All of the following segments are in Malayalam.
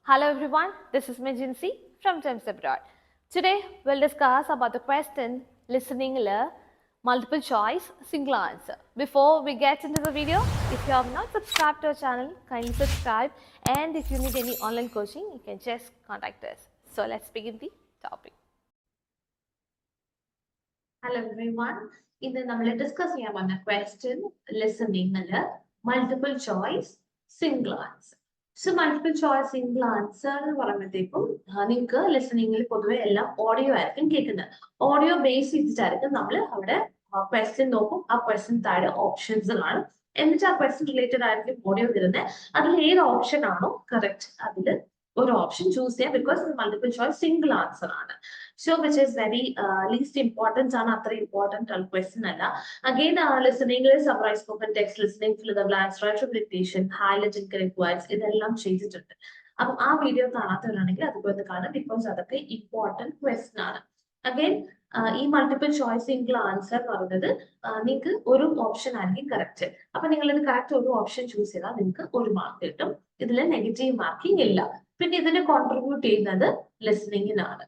Hello everyone, this is Majinsi from Gems Abroad. Today we'll discuss about the question listening multiple choice single answer. Before we get into the video, if you have not subscribed to our channel, kindly subscribe, and if you need any online coaching, you can just contact us. So let's begin the topic. Hello everyone. ഇന്ന് നമ്മൾ ഡിസ്കസ് ചെയ്യാൻ പോകുന്ന ക്വസ്റ്റ്യൻ ലിസണിംഗില് multiple choice single answer. So multiple choice single answer എന്ന് പറയുമ്പോഴത്തേക്കും നിങ്ങൾക്ക് ലിസണിംഗിൽ പൊതുവെ എല്ലാം ഓഡിയോ ആയിരിക്കും കേൾക്കുന്നത്. ഓഡിയോ ബേസ് ചെയ്തിട്ടായിരിക്കും നമ്മൾ അവിടെ ക്വസ്റ്റ്യൻ നോക്കും. ആ ക്വസ്റ്റ്യൻ താഴെ ഓപ്ഷൻസ് കാണും. എന്നിട്ട് ആ ക്വസ്റ്റ്യൻ റിലേറ്റഡ് ആയിരിക്കും ഓഡിയോ വരുന്നത്. അതിൽ ഏത് ഓപ്ഷൻ ആണോ കറക്റ്റ് അതിൽ ഒരു ഓപ്ഷൻ ചൂസ് ചെയ്യാം. Because multiple choice single answer ആണ്. So which is very least important ആണ്, അത്ര ഇമ്പോർട്ടന്റ് ആണ് ക്വസ്റ്റ്യൻ അല്ല. അഗെയിൻ ലിസണിംഗിൽ summarise spoken text, listening fill the blanks, write dictation, highlight incorrect words ഇതെല്ലാം ചെയ്തിട്ടുണ്ട്. അപ്പം ആ വീഡിയോ കാണാത്തവരാണെങ്കിൽ അതുപോലെ കാണാം. ബിക്കോസ് അതൊക്കെ ഇമ്പോർട്ടന്റ് ക്വസ്റ്റ്യൻ ആണ്. അഗെയിൻ ഈ മൾട്ടിപ്പിൾ ചോയ്സ് സിംഗിൾ ആൻസർ എന്ന് പറയുന്നത് നിങ്ങൾക്ക് ഒരു ഓപ്ഷൻ ആയിരിക്കും കറക്റ്റ്. അപ്പൊ നിങ്ങൾ ഇത് കറക്റ്റ് ഒരു ഓപ്ഷൻ ചൂസ് ചെയ്താൽ നിങ്ങൾക്ക് ഒരു മാർക്ക് കിട്ടും. ഇതിൽ നെഗറ്റീവ് മാർക്കിംഗ് ഇല്ല. പിന്നെ ഇതിന് കോൺട്രിബ്യൂട്ട് ചെയ്യുന്നത് ലിസണിങ്ങിനാണ്.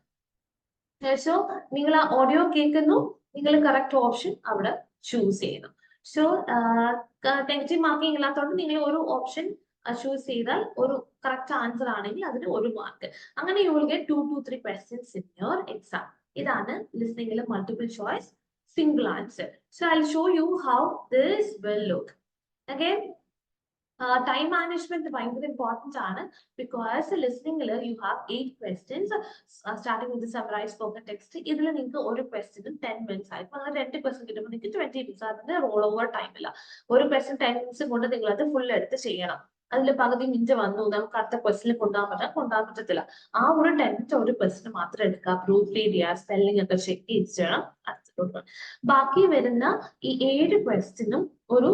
സോ നിങ്ങൾ ആ ഓഡിയോ കേൾക്കുന്നു, നിങ്ങൾ കറക്റ്റ് ഓപ്ഷൻ അവിടെ ചൂസ് ചെയ്യുന്നു. സോ നെഗറ്റീവ് മാർക്കിംഗ് ഇല്ലാത്തതുകൊണ്ട് നിങ്ങൾ ഒരു ഓപ്ഷൻ ചൂസ് ചെയ്താൽ ഒരു കറക്റ്റ് ആൻസർ ആണെങ്കിൽ അതിന് ഒരു മാർക്ക്. അങ്ങനെ you will get 2 to 3 questions in your exam. ഇതാണ് ലിസണിംഗിലെ multiple choice single answer. So I show you how this will look. Again time management ഭയങ്കര ഇമ്പോർട്ടന്റ് ആണ്. ബിക്കോസ് ലിസണിംഗിൽ you have 8 questions starting with summarise spoken text. ഇതിൽ നിങ്ങൾക്ക് ഒരു ക്വസ്റ്റിനും 10 minutes ആയിരിക്കും. അങ്ങനെ 2 ക്വസ്റ്റ്യൻ കിട്ടുമ്പോൾ നിങ്ങൾക്ക് 20 minutes. അതിന് റോൾ ഓവർ ടൈം ഇല്ല. ഒരു ക്വസ്റ്റ്യൻ 10 minutes കൊണ്ട് നിങ്ങൾ അത് ഫുൾ എടുത്ത് ചെയ്യണം. അതിൽ പകുതി മിനിറ്റ് വന്നു നമുക്ക് അടുത്ത ക്വസ്റ്റിന് കൊണ്ടുപോകാൻ പറ്റത്തില്ല. ആ ഒരു 10 minutes ഒരു ക്വസ്റ്റിന് മാത്രം എടുക്കുക. പ്രൂഫ് റീഡ് ചെയ്യുക, സ്പെല്ലിംഗ് ഒക്കെ ചെക്ക് ചെയ്ത് ചെയ്യണം. ബാക്കി വരുന്ന ഈ 7 ക്വസ്റ്റിനും ഒരു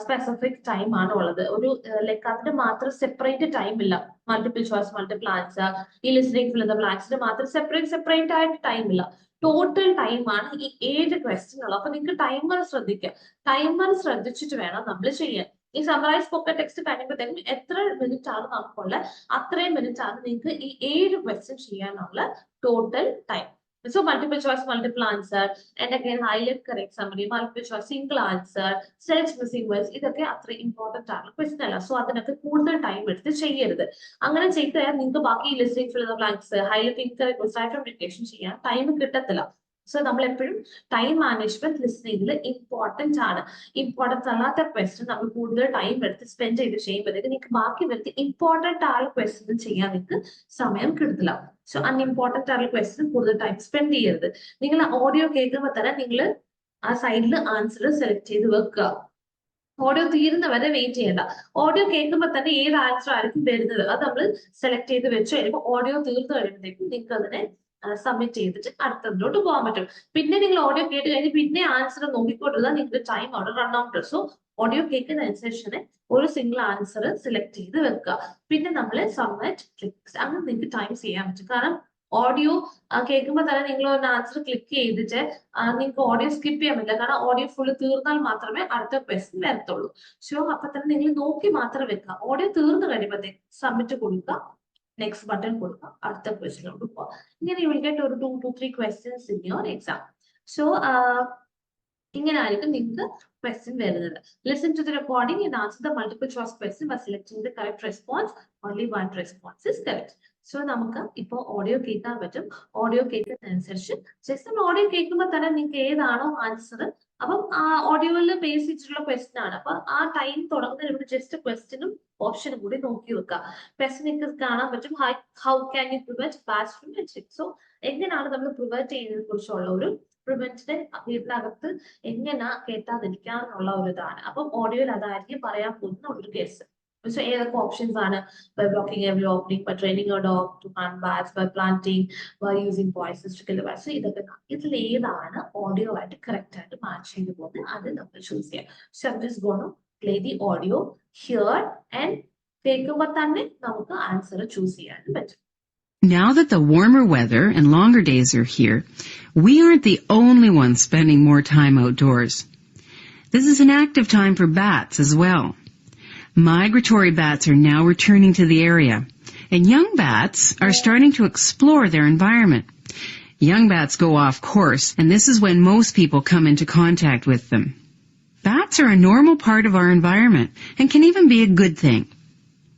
സ്പെസിഫിക് ടൈം ആണ് ഉള്ളത്. ഒരു ലൈക്ക് അതിന് മാത്രം സെപ്പറേറ്റ് ടൈം ഇല്ല. മൾട്ടിപ്പിൾ ചോയ്സ് മൾട്ടിപ്പിൾ ആൻസർ, ഈ ലിസണിംഗ് ഫിൽ ദ ബ്ലാങ്ക്സിന് മാത്രം സെപ്പറേറ്റ് ആയിട്ട് ടൈം ഇല്ല. ടോട്ടൽ ടൈം ആണ് ഈ 7 ക്വസ്റ്റ്യൻ ഉള്ളത്. അപ്പൊ നിങ്ങൾക്ക് ടൈമർ ശ്രദ്ധിക്കുക. ടൈമർ ശ്രദ്ധിച്ചിട്ട് വേണം നമ്മൾ ചെയ്യാൻ. ഈ സമ്മറൈസ് സ്പോക്കൺ ടെക്സ്റ്റ് കഴിയുമ്പോഴത്തേക്കും എത്ര മിനിറ്റ് ആണ് നമുക്കുള്ളത്, അത്രയും മിനിറ്റ് ആണ് നിങ്ങൾക്ക് ഈ 7 ക്വസ്റ്റ്യൻ ചെയ്യാനുള്ള total time. So multiple choice, multiple answer, and again highlight correct summary, multiple choice, single answer, select missing words. ഇതൊക്കെ അത്ര ഇമ്പോർട്ടന്റ് ആണ് ക്വസ്റ്റ്യൻ അല്ല. സോ അതിനൊക്കെ കൂടുതൽ ടൈം എടുത്ത് ചെയ്യരുത്. അങ്ങനെ ചെയ്താൽ നിങ്ങൾക്ക് ബാക്കി listening fill the blanks, highlight incorrect words, write dictation ചെയ്യാൻ ടൈം കിട്ടത്തില്ല. സോ നമ്മൾ എപ്പോഴും ടൈം മാനേജ്മെന്റ് ലിസണിംഗിൽ ഇമ്പോർട്ടന്റ് ആണ്. ഇമ്പോർട്ടൻസ് അല്ലാത്ത ക്വസ്റ്റ്യൻ നമ്മൾ കൂടുതൽ ടൈം എടുത്ത് സ്പെൻഡ് ചെയ്ത് ചെയ്യുമ്പോഴത്തേക്ക് നിങ്ങൾക്ക് ബാക്കി വരുത്തി ഇമ്പോർട്ടന്റ് ആയ ക്വസ്റ്റ്യൻ ചെയ്യാൻ നിങ്ങൾക്ക് സമയം കിട്ടത്തില്ല. സോ അൺഇമ്പോർട്ടന്റ് ആയ ക്വസ്റ്റ്യൻ കൂടുതൽ ടൈം സ്പെൻഡ് ചെയ്യരുത്. നിങ്ങൾ ഓഡിയോ കേൾക്കുമ്പോൾ തന്നെ നിങ്ങൾ ആ സൈഡിൽ ആൻസർ സെലക്ട് ചെയ്ത് വെക്കുക. ഓഡിയോ തീരുന്നവരെ വെയിറ്റ് ചെയ്യണ്ട. ഓഡിയോ കേൾക്കുമ്പോൾ തന്നെ ഏത് ആൻസർ ആയിരിക്കും വരുന്നത് അത് നമ്മൾ സെലക്ട് ചെയ്ത് വെച്ച് കഴിയുമ്പോൾ ഓഡിയോ തീർന്നു കഴിയുമ്പോഴത്തേക്കും നിങ്ങൾക്ക് അതിനെ സബ്മിറ്റ് ചെയ്തിട്ട് അടുത്തതിലോട്ട് പോകാൻ പറ്റും. പിന്നെ നിങ്ങൾ ഓഡിയോ കേട്ട് കഴിഞ്ഞ് പിന്നെ ആൻസർ നോക്കിക്കൊണ്ടിരുന്നാൽ നിങ്ങൾക്ക് ടൈം അവിടെ റൺ ഔട്ട്. സോ ഓഡിയോ കേൾക്കുന്ന അനുസരിച്ച് ഒരു സിംഗിൾ ആൻസർ സെലക്ട് ചെയ്ത് വെക്കുക. പിന്നെ നമ്മൾ സബ്മിറ്റ് ക്ലിക്ക് അങ്ങനെ നിങ്ങൾക്ക് ടൈം ചെയ്യാൻ പറ്റും. കാരണം ഓഡിയോ കേൾക്കുമ്പോൾ തന്നെ നിങ്ങൾ ഒരു ആൻസർ ക്ലിക്ക് ചെയ്തിട്ട് നിങ്ങൾക്ക് ഓഡിയോ സ്കിപ്പ് ചെയ്യാൻ പറ്റില്ല. കാരണം ഓഡിയോ ഫുള്ള് തീർന്നാൽ മാത്രമേ അടുത്ത ക്വസ്റ്റ്യൻ വരത്തുള്ളൂ. സോ അപ്പൊ തന്നെ നിങ്ങൾ നോക്കി മാത്രം വെക്കുക. ഓഡിയോ തീർന്നു കഴിയുമ്പോഴത്തേക്ക് സബ്മിറ്റ് കൊടുക്കുക, നെക്സ്റ്റ് ബട്ടൺ കൊടുക്കുക, അടുത്ത ക്വസ്റ്റ്യനിലോട്ട് പോവാം. ഇങ്ങനെ യു വിൽ ഗെറ്റ് ഒരു 2 to 3 questions in your exam. So ഇങ്ങനെ ആയിരിക്കും നിങ്ങൾക്ക് ക്വസ്റ്റ്യൻ വരുന്നത്. Listen to the recording and answer the multiple choice question by selecting the correct response. Only one response is correct. So നമുക്ക് ഇപ്പൊ ഓഡിയോ കേൾക്കാൻ പറ്റും. ഓഡിയോ കേൾക്കുന്നതനുസരിച്ച് ജസ്റ്റ് ഓഡിയോ കേൾക്കുമ്പോൾ തന്നെ നിങ്ങൾക്ക് ഏതാണോ ആൻസർ, അപ്പം ആ ഓഡിയോയിൽ ബേസ് ചെയ്തിട്ടുള്ള ക്വസ്റ്റ്യൻ ആണ്. അപ്പൊ ആ ടൈം തുടങ്ങുന്നതിന് ഇവിടെ ജസ്റ്റ് ക്വസ്റ്റ്യനും ഓപ്ഷനും കൂടി നോക്കി വെക്കുക. ക്വസ്റ്റ്യൻ നിങ്ങൾക്ക് കാണാൻ പറ്റും how can you prevent bad from metric. So എങ്ങനെയാണ് നമ്മൾ പ്രിവെന്റ് ചെയ്യുന്നതിനെ കുറിച്ചുള്ള ഒരു പ്രിവെന്റിന്റെ വീട്ടിനകത്ത് എങ്ങനെ കേട്ടാതിരിക്കാനുള്ള ഒരു ഇതാണ്. അപ്പം ഓഡിയോയിൽ അതായിരിക്കും പറയാൻ പോകുന്ന ഒരു കേസ്. So ഏതൊക്കെ ഓപ്ഷൻസ് ആണ്? by blocking every opening, by training your dog to hunt bats, by planting, by using voices to kill the bats. ഇതൊക്കെ ഇതിൽ ഏതാണ് ഓഡിയോ ആയിട്ട് കറക്റ്റ് ആയിട്ട് മാച്ച് ചെയ്ത് പോകുന്നത് അത് നമ്മൾ ചൂസ് ചെയ്യാം. So I'm just going to play the audio here and കേൾക്കുമ്പോൾ തന്നെ നമുക്ക് ആൻസർ ചൂസ് ചെയ്യാൻ പറ്റും. Now that the warmer weather and longer days are here, we aren't the only ones spending more time outdoors. This is an active time for bats as well. Migratory bats are now returning to the area, And young bats are starting to explore their environment. Young bats go off course, and this is when most people come into contact with them. Bats are a normal part of our environment and can even be a good thing.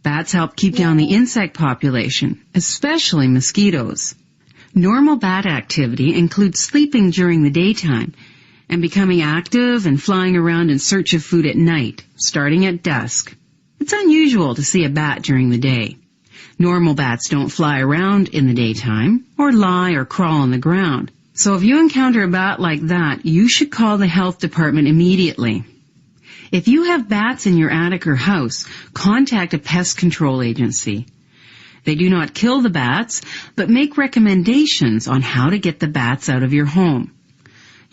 Bats help keep down the insect population, especially mosquitoes. Normal bat activity includes sleeping during the daytime and becoming active and flying around in search of food at night, starting at dusk. It's unusual to see a bat during the day. Normal bats don't fly around in the daytime or lie or crawl on the ground. So if you encounter a bat like that, you should call the health department immediately. If you have bats in your attic or house, contact a pest control agency. They do not kill the bats, but make recommendations on how to get the bats out of your home.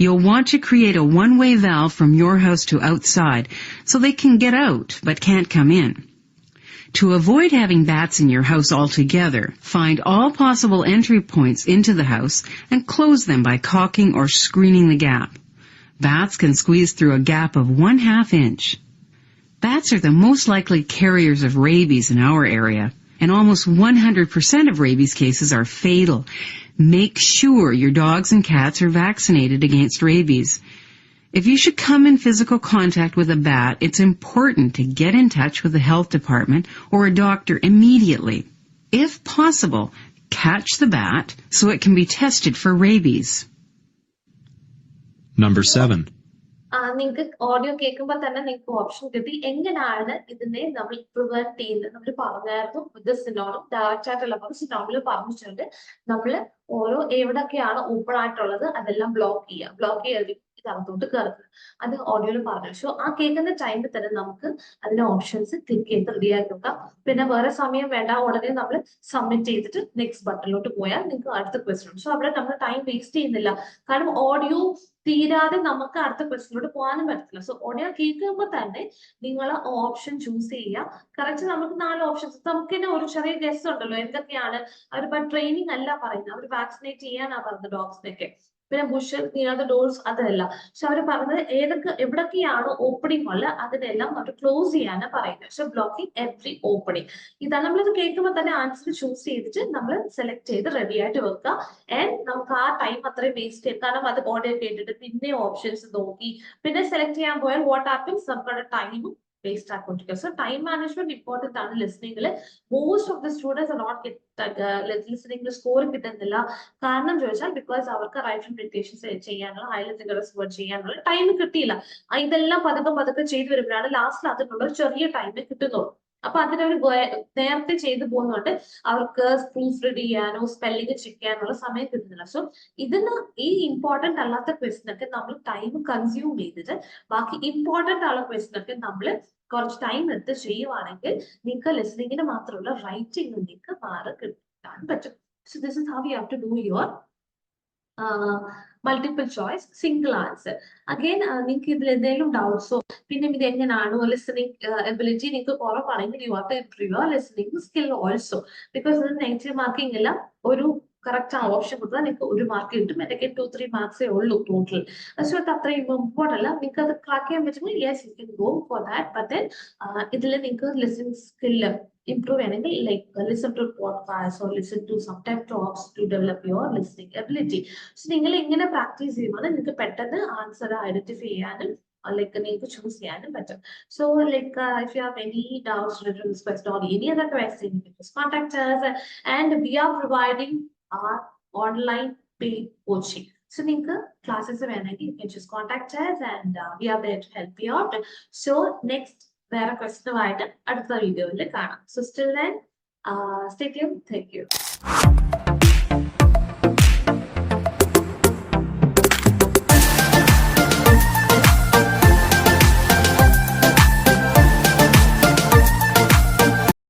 You'll want to create a one-way valve from your house to outside so they can get out but can't come in. To avoid having bats in your house altogether, find all possible entry points into the house and close them by caulking or screening the gap. Bats can squeeze through a gap of 1/2 inch. Bats are the most likely carriers of rabies in our area, and almost 100% of rabies cases are fatal. Make sure your dogs and cats are vaccinated against rabies. If you should come in physical contact with a bat, it's important to get in touch with the health department or a doctor immediately. If possible, catch the bat so it can be tested for rabies. Number 7. നിങ്ങൾക്ക് ഓഡിയോ കേൾക്കുമ്പോൾ തന്നെ നിങ്ങൾക്ക് ഓപ്ഷൻ കിട്ടി എങ്ങനെയാണ് ഇതിനെ നമ്മൾ പ്രിവെന്റ് ചെയ്യുന്നത്. നമ്മൾ പറഞ്ഞായിരുന്നു ഇത് സിനോണും ഡയറക്റ്റ് ആയിട്ടുള്ള സിനോമിൽ പറഞ്ഞിട്ടുണ്ട്. നമ്മൾ ഓരോ എവിടൊക്കെയാണ് ഓപ്പൺ ആയിട്ടുള്ളത് അതെല്ലാം ബ്ലോക്ക് ചെയ്ത് ഇതിനകത്തോട്ട് കയറുന്നത്. അത് ഓഡിയോയിൽ പറഞ്ഞു. സോ ആ കേൾക്കുന്ന ടൈമിൽ തന്നെ നമുക്ക് അതിന്റെ ഓപ്ഷൻസ് ക്ലിക്ക് ചെയ്ത് റെഡി ആക്കി നോക്കാം. പിന്നെ വേറെ സമയം വേണ്ട, ഉടനെ നമ്മൾ സബ്മിറ്റ് ചെയ്തിട്ട് നെക്സ്റ്റ് ബട്ടണിലോട്ട് പോയാൽ നിങ്ങൾക്ക് അടുത്ത ക്വസ്റ്റ്യൻ. സോ അവിടെ നമ്മൾ ടൈം വേസ്റ്റ് ചെയ്യുന്നില്ല, കാരണം ഓഡിയോ തീരാതെ നമുക്ക് അടുത്ത ക്വസ്റ്റ്യനിലോട്ട് പോകാനും പറ്റത്തില്ല. സോ ഓഡിയോ കേൾക്കുമ്പോൾ തന്നെ നിങ്ങൾ ഓപ്ഷൻ ചൂസ് ചെയ്യുക. കറക്റ്റ് നമുക്ക് 4 ഓപ്ഷൻസ്, നമുക്ക് തന്നെ ഒരു ചെറിയ ഗസ് ഉണ്ടല്ലോ എന്തൊക്കെയാണ്. അവർ ട്രെയിനിങ് അല്ല പറയുന്നത്, അവർ വാക്സിനേറ്റ് ചെയ്യാനാണ് പറയുന്നത് ഡോഗ്സിനൊക്കെ. പിന്നെ ബുഷ് നിയർ ദ ഡോർസ് അതല്ല. പക്ഷെ അവർ പറഞ്ഞത് എവിടൊക്കെയാണോ ഓപ്പണിംഗ് ഉള്ളത് അതിനെല്ലാം അവർ ക്ലോസ് ചെയ്യാനാണ് പറയുന്നത്. പക്ഷെ ബ്ലോക്കിംഗ് എവറി ഓപ്പണിംഗ്. ഇതാണ് നമ്മളിത് കേൾക്കുമ്പോൾ തന്നെ ആൻസർ ചൂസ് ചെയ്തിട്ട് നമ്മൾ സെലക്ട് ചെയ്ത് റെഡി ആയിട്ട് വെക്കുക. ആൻഡ് നമുക്ക് ആ ടൈം അത്രയും വേസ്റ്റ് ചെയ്യും, കാരണം അത് ഓഡിയോ കേട്ടിട്ട് പിന്നെ ഓപ്ഷൻസ് നോക്കി പിന്നെ സെലക്ട് ചെയ്യാൻ പോയാൽ വാട്ട് ഹാപ്പൻസ്, നമ്മുടെ ടൈമും വേസ്റ്റ് ആയിക്കൊണ്ടിരിക്കുക. സോ ടൈം മാനേജ്മെന്റ് ഇമ്പോർട്ടന്റ് ആണ് ലിസണിംഗിൽ. Most of the students are not ലിസണിംഗിൽ സ്കോർ കിട്ടുന്നില്ല. കാരണം ചോദിച്ചാൽ ബിക്കോസ് അവർക്ക് റൈറ്റ് ഡിക്റ്റേഷൻസ് ചെയ്യാനുള്ള ഹൈലൈറ്റ് ചെയ്യാനുള്ള ടൈം കിട്ടിയില്ല. ഇതെല്ലാം പതുക്കെ ചെയ്തു വരുമ്പോഴാണ് ലാസ്റ്റിൽ അതിനുള്ള ചെറിയ ടൈം കിട്ടുന്നുള്ളൂ. അപ്പൊ അതിനൊരു നേരത്തെ ചെയ്തു പോകുന്നുണ്ട് അവർക്ക് പ്രൂഫ് റീഡ് ചെയ്യാനോ സ്പെല്ലിംഗ് ചെക്ക് ചെയ്യാനുള്ള സമയം കിട്ടുന്നില്ല. സോ ഇതിന് ഈ ഇമ്പോർട്ടന്റ് അല്ലാത്ത ക്വസ്റ്റ്യൻ ഒക്കെ നമ്മൾ ടൈം കൺസ്യൂം ചെയ്തിട്ട് ബാക്കി ഇമ്പോർട്ടന്റ് ഉള്ള ക്വസ്റ്റ്യൻ ഒക്കെ നമ്മൾ കുറച്ച് ടൈം എടുത്ത് ചെയ്യുവാണെങ്കിൽ നിങ്ങൾക്ക് ലിസണിങ്ങിന് മാത്രമല്ല റൈറ്റിംഗ് നിങ്ങൾക്ക് മാർക്ക് കിട്ടാൻ പറ്റും. So this is how you have to do your multiple choice single answer. Again നിങ്ങൾക്ക് ഇതിൽ എന്തെങ്കിലും ഡൗട്ട്സോ പിന്നെ ഇത് എങ്ങനെയാണോ ലിസണിങ് എബിലിറ്റി നിങ്ങൾക്ക് കുറവാണെങ്കിൽ you have to improve your listening skill also. Because ഇത് നെഗറ്റീവ് മാർക്കിംഗ് അല്ല, ഒരു കറക്റ്റ് ആ ഓപ്ഷൻ കൊടുത്താൽ നിങ്ങൾക്ക് 1 മാർക്ക് കിട്ടും. എനിക്ക് 2-3 മാർക്സേ ഉള്ളൂ ടോട്ടൽ. പക്ഷെ അത് അത്രയും ഇമ്പോർട്ടൻ്റ് അല്ല. നിങ്ങൾക്ക് അത് ക്രാക്ക് ചെയ്യാൻ പറ്റുമ്പോൾ yes you can go for that. But then ഇതിൽ നിങ്ങൾക്ക് listening skill improve anything like listen to podcasts or listen to some TED talks to develop your listening ability. So നിങ്ങൾ ഇങ്ങനെ പ്രാക്ടീസ് ചെയ്യുമ്പോൾ നിങ്ങൾക്ക് പെട്ടെന്ന് ആൻസർ ഐഡന്റിഫൈ ചെയ്യാനും like നിങ്ങൾക്ക് ചൂസ് ചെയ്യാനും പറ്റും. So like if you have any doubts related to this question or any other question, you can just contact us, and we are providing our online paid coaching. So നിങ്ങൾക്ക് ക്ലാസ്സസ് വേണമെങ്കിൽ you can just contact us and we are there to help you out. So next വേറെ ക്വസ്റ്റ്യനുമായിട്ട് അടുത്ത വീഡിയോയിൽ കാണാം. So still then stay tuned. Thank you.